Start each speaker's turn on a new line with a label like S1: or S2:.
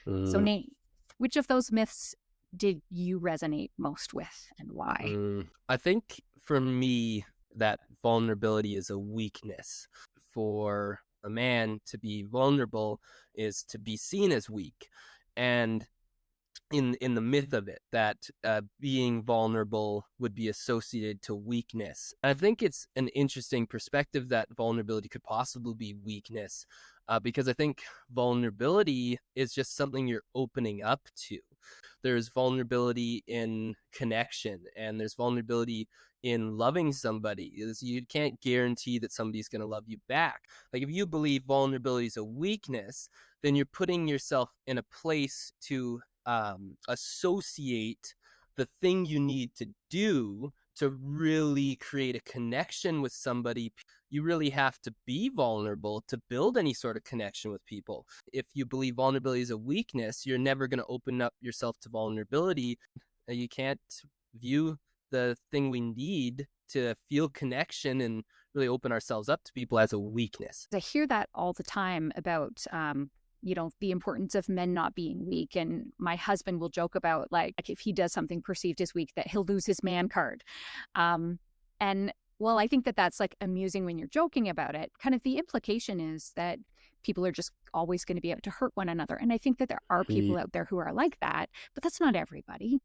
S1: So,
S2: Mm,
S1: Nate, which of those myths did you resonate most with and why?
S2: I think for me, that vulnerability is a weakness. For a man to be vulnerable is to be seen as weak. And in the myth of it, that being vulnerable would be associated to weakness. I think it's an interesting perspective that vulnerability could possibly be weakness, because I think vulnerability is just something you're opening up to. There's vulnerability in connection, and there's vulnerability in loving somebody. You can't guarantee that somebody's going to love you back. Like, if you believe vulnerability is a weakness, then you're putting yourself in a place to associate the thing you need to do to really create a connection with somebody. You really have to be vulnerable to build any sort of connection with people. If you believe vulnerability is a weakness, you're never going to open up yourself to vulnerability. You can't view the thing we need to feel connection and really open ourselves up to people as a weakness.
S1: I hear that all the time about, the importance of men not being weak. And my husband will joke about, like, if he does something perceived as weak, that he'll lose his man card. And well, I think that that's like amusing when you're joking about it. Kind of the implication is that people are just always going to be out to hurt one another. And I think that there are people out there who are like that, but that's not everybody.